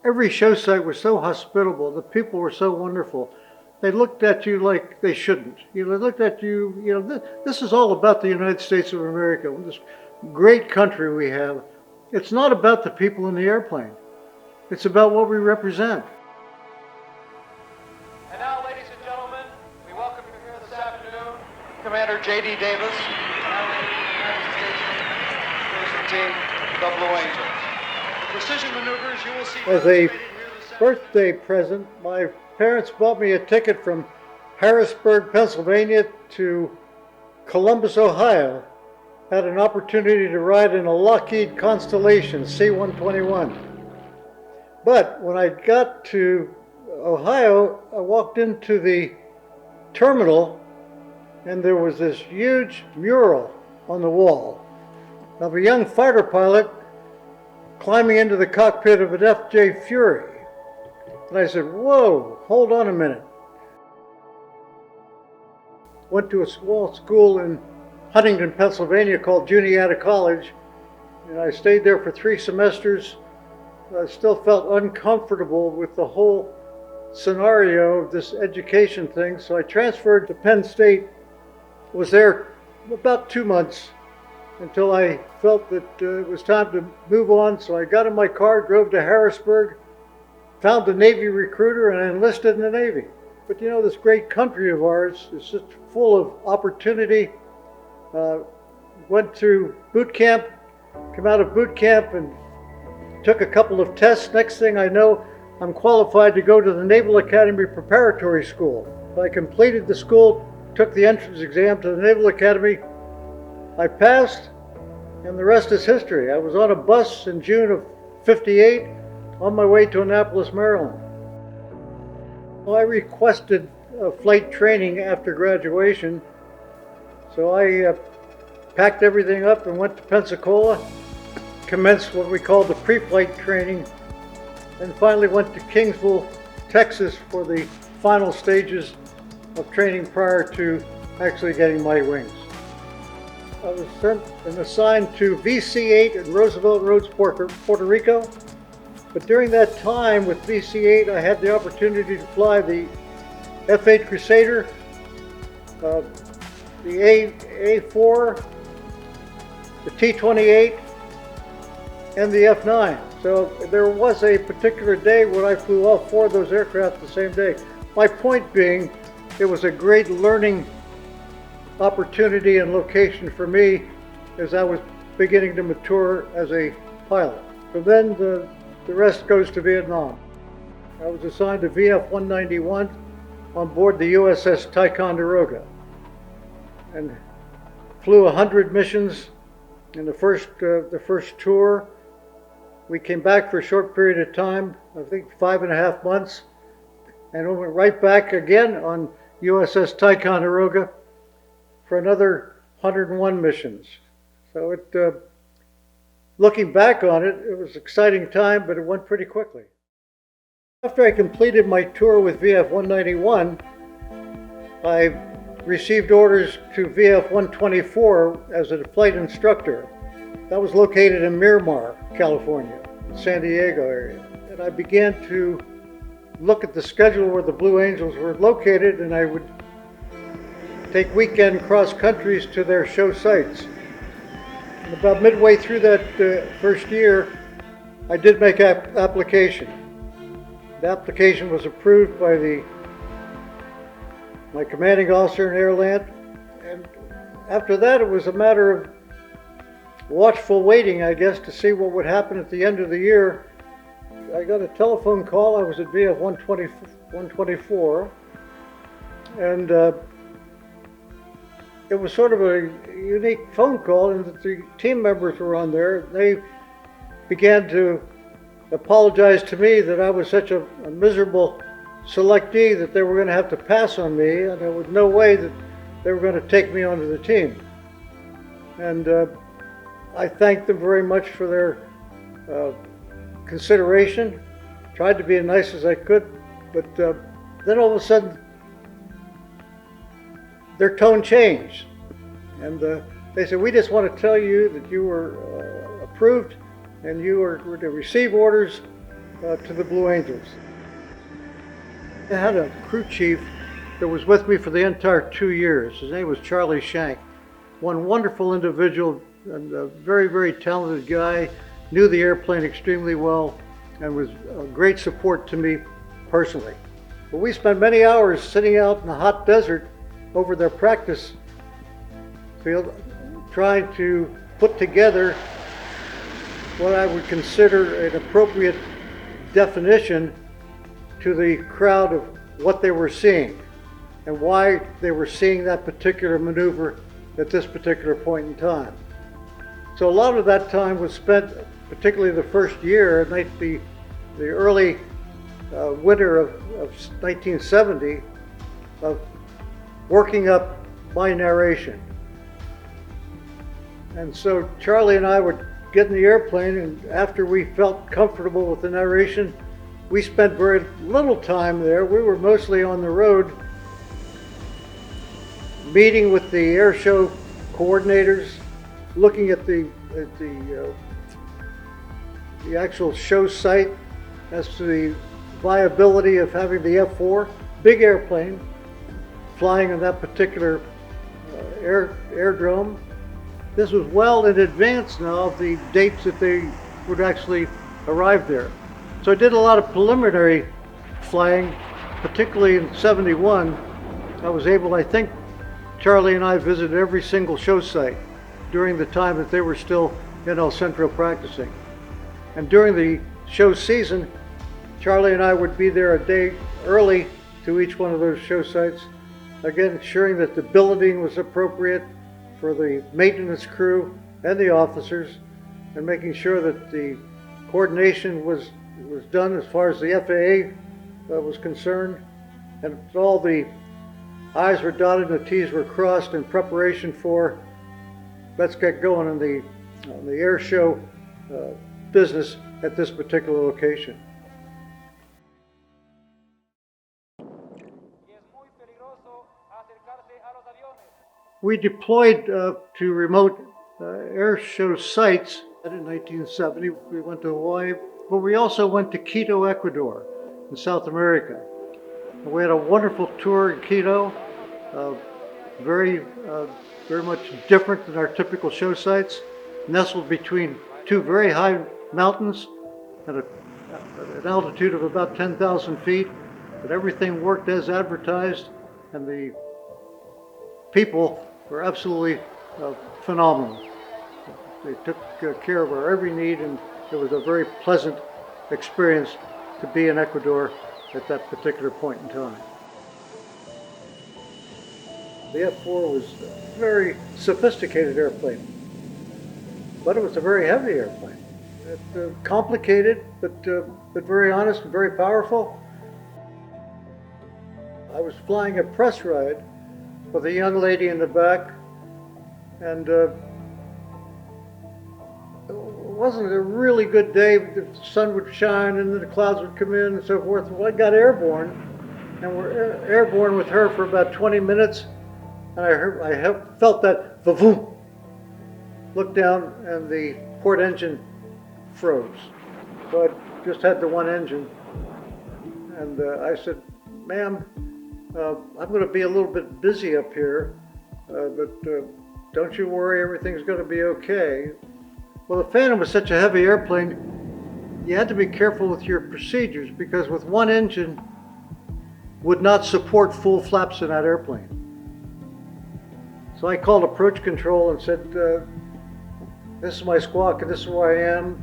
Every show site was so hospitable. The people were so wonderful. They looked at you like they shouldn't. They looked at you, this is all about the United States of America, this great country we have. It's not about the people in the airplane. It's about what we represent. And now, ladies and gentlemen, we welcome you here this afternoon, Commander J.D. Davis, United States Racing Team, the Blue Angels. The precision maneuvers you will see. As a birthday present, my parents bought me a ticket from Harrisburg, Pennsylvania to Columbus, Ohio. Had an opportunity to ride in a Lockheed Constellation C-121. But when I got to Ohio, I walked into the terminal and there was this huge mural on the wall of a young fighter pilot climbing into the cockpit of an F.J. Fury. And I said, whoa, hold on a minute. Went to a small school in Huntington, Pennsylvania called Juniata College, and I stayed there for 3 semesters. I still felt uncomfortable with the whole scenario of this education thing, so I transferred to Penn State. Was there about 2 months until I felt that it was time to move on, so I got in my car, drove to Harrisburg, found a Navy recruiter, and I enlisted in the Navy. But this great country of ours is just full of opportunity. Went through boot camp, came out of boot camp and took a couple of tests. Next thing I know, I'm qualified to go to the Naval Academy Preparatory School. I completed the school, took the entrance exam to the Naval Academy. I passed, and the rest is history. I was on a bus in June of '58 on my way to Annapolis, Maryland. Well, I requested flight training after graduation, so I packed everything up and went to Pensacola, commenced what we call the pre-flight training, and finally went to Kingsville, Texas for the final stages of training prior to actually getting my wings. I was sent and assigned to VC-8 at Roosevelt Roads, Puerto Rico. But during that time with VC-8, I had the opportunity to fly the F8 Crusader, the A4, the T-28, and the F9. So there was a particular day when I flew all 4 of those aircraft the same day. My point being, it was a great learning opportunity and location for me as I was beginning to mature as a pilot. From then, the rest goes to Vietnam. I was assigned to VF-191 on board the USS Ticonderoga and flew 100 missions in the first tour. We came back for a short period of time, I think 5.5 months, and went right back again on USS Ticonderoga for another 101 missions. So looking back on it, it was an exciting time, but it went pretty quickly. After I completed my tour with VF-191, I received orders to VF-124 as a flight instructor. That was located in Miramar, California, San Diego area. And I began to look at the schedule where the Blue Angels were located, and I would take weekend cross countries to their show sites. And about midway through that first year, I did make an application. The application was approved by my commanding officer in Airland, and after that it was a matter of watchful waiting, I guess, to see what would happen at the end of the year. I got a telephone call. I was at VF 124, and it was sort of a unique phone call in that the team members were on there. They began to apologize to me that I was such a miserable selectee that they were going to have to pass on me, and there was no way that they were going to take me onto the team. And I thanked them very much for their consideration. Tried to be as nice as I could, but then all of a sudden their tone changed, and they said, "We just want to tell you that you were approved and you were to receive orders to the Blue Angels. I had a crew chief that was with me for the entire 2 years. His name was Charlie Shank. One wonderful individual and a very, very talented guy, knew the airplane extremely well and was a great support to me personally. But we spent many hours sitting out in the hot desert over their practice field trying to put together what I would consider an appropriate definition to the crowd of what they were seeing and why they were seeing that particular maneuver at this particular point in time. So a lot of that time was spent, particularly the first year, the early winter of 1970, of working up my narration. And so Charlie and I would get in the airplane, and after we felt comfortable with the narration, we spent very little time there. We were mostly on the road, meeting with the air show coordinators, looking at the actual show site as to the viability of having the F4, big airplane, flying in that particular airdrome. This was well in advance now of the dates that they would actually arrive there. So I did a lot of preliminary flying, particularly in '71. I was able, I think, Charlie and I visited every single show site during the time that they were still in El Centro practicing. And during the show season, Charlie and I would be there a day early to each one of those show sites, again ensuring that the billeting was appropriate for the maintenance crew and the officers, and making sure that the coordination was done as far as the FAA was concerned, and all the I's were dotted and the T's were crossed in preparation for let's get going on the air show business at this particular location. We deployed to remote air show sites in 1970. We went to Hawaii, but we also went to Quito, Ecuador, in South America. We had a wonderful tour in Quito, very much different than our typical show sites, nestled between two very high mountains at an altitude of about 10,000 feet, but everything worked as advertised, and the people were absolutely phenomenal. They took care of our every need, and it was a very pleasant experience to be in Ecuador at that particular point in time. The F4 was a very sophisticated airplane, but it was a very heavy airplane. It's complicated, but very honest and very powerful. I was flying a press ride with a young lady in the back, and it wasn't a really good day. The sun would shine and then the clouds would come in and so forth. Well, I got airborne, and we're airborne with her for about 20 minutes, and I felt that va-voom. Looked down and the port engine froze. So I just had the one engine, and I said, "Ma'am, I'm going to be a little bit busy up here, but don't you worry, everything's going to be okay." Well, the Phantom was such a heavy airplane, you had to be careful with your procedures, because with one engine would not support full flaps in that airplane. So I called approach control and said, "This is my squawk, and this is where I am.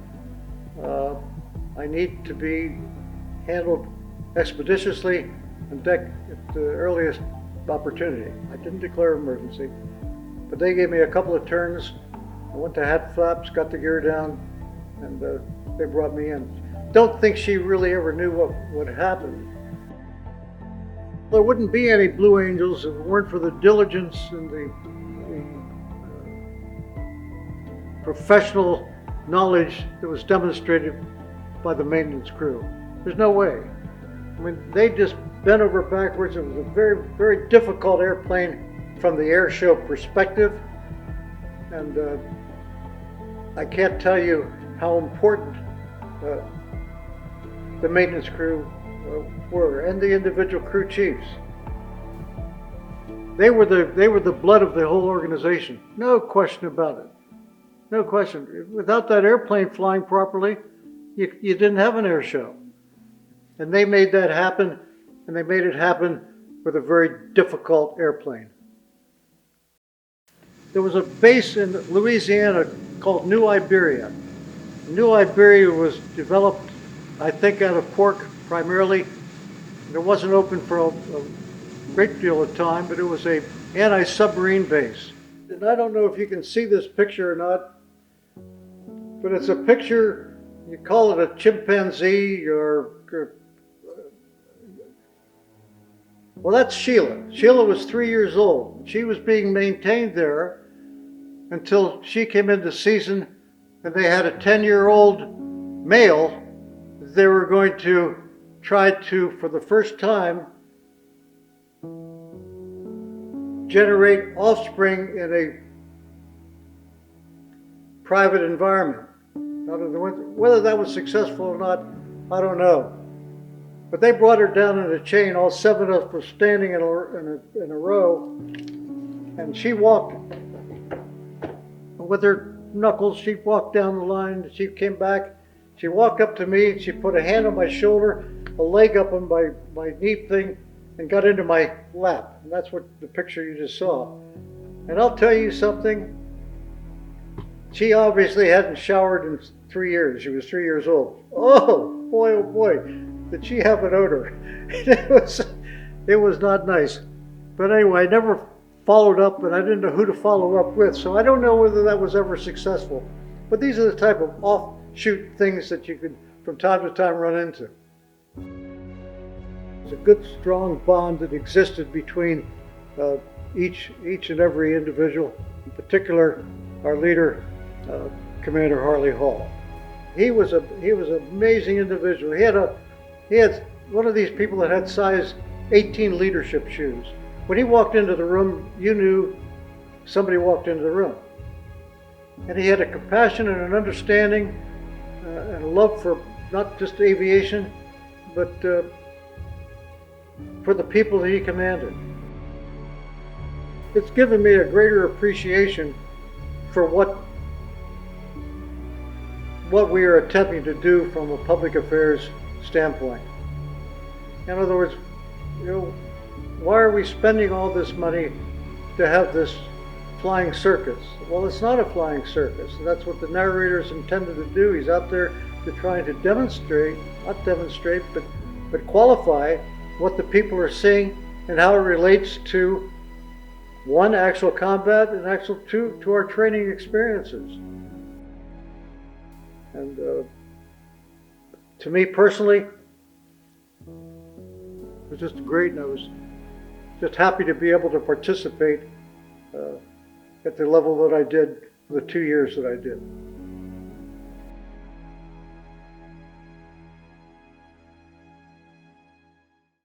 I need to be handled expeditiously on deck at the earliest opportunity." I didn't declare emergency, but they gave me a couple of turns. I went to hat flaps, got the gear down, and they brought me in. Don't think she really ever knew what would happen. There wouldn't be any Blue Angels if it weren't for the diligence and the professional knowledge that was demonstrated by the maintenance crew. There's no way. I mean, they just bent over backwards. It was a very, very difficult airplane from the air show perspective. And I can't tell you how important the maintenance crew were, and the individual crew chiefs. They were the blood of the whole organization. No question about it. No question. Without that airplane flying properly, you didn't have an air show. And they made that happen, and they made it happen with a very difficult airplane. There was a base in Louisiana called New Iberia. New Iberia was developed, I think, out of pork primarily. It wasn't open for a great deal of time, but it was an anti-submarine base. And I don't know if you can see this picture or not, but it's a picture, you call it a chimpanzee well, that's Sheila. Sheila was 3 years old. She was being maintained there until she came into season, and they had a 10-year-old male. They were going to try to, for the first time, generate offspring in a private environment. Whether that was successful or not, I don't know. But they brought her down in a chain. All 7 of us were standing in a row, and she walked with her knuckles. She walked down the line. She came back. She walked up to me. She put a hand on my shoulder, a leg up on my knee thing, and got into my lap. And that's what the picture you just saw. And I'll tell you something. She obviously hadn't showered in 3 years. She was 3 years old. Oh boy, did she have an odor. It was not nice. But anyway, I never followed up, and I didn't know who to follow up with. So I don't know whether that was ever successful. But these are the type of offshoot things that you could, from time to time, run into. There's a good, strong bond that existed between each and every individual. In particular, our leader, Commander Harley Hall. He was an amazing individual. He had one of these people that had size 18 leadership shoes. When he walked into the room, you knew somebody walked into the room. And he had a compassion and an understanding and a love for not just aviation, but for the people that he commanded. It's given me a greater appreciation for what we are attempting to do from a public affairs standpoint. In other words, why are we spending all this money to have this flying circus? Well, it's not a flying circus. That's what the narrator is intended to do. He's out there to try to demonstrate, not demonstrate, but qualify what the people are seeing and how it relates to, one, actual combat, and actual two, to our training experiences. And to me personally, it was just great, and I was just happy to be able to participate at the level that I did for the 2 years that I did.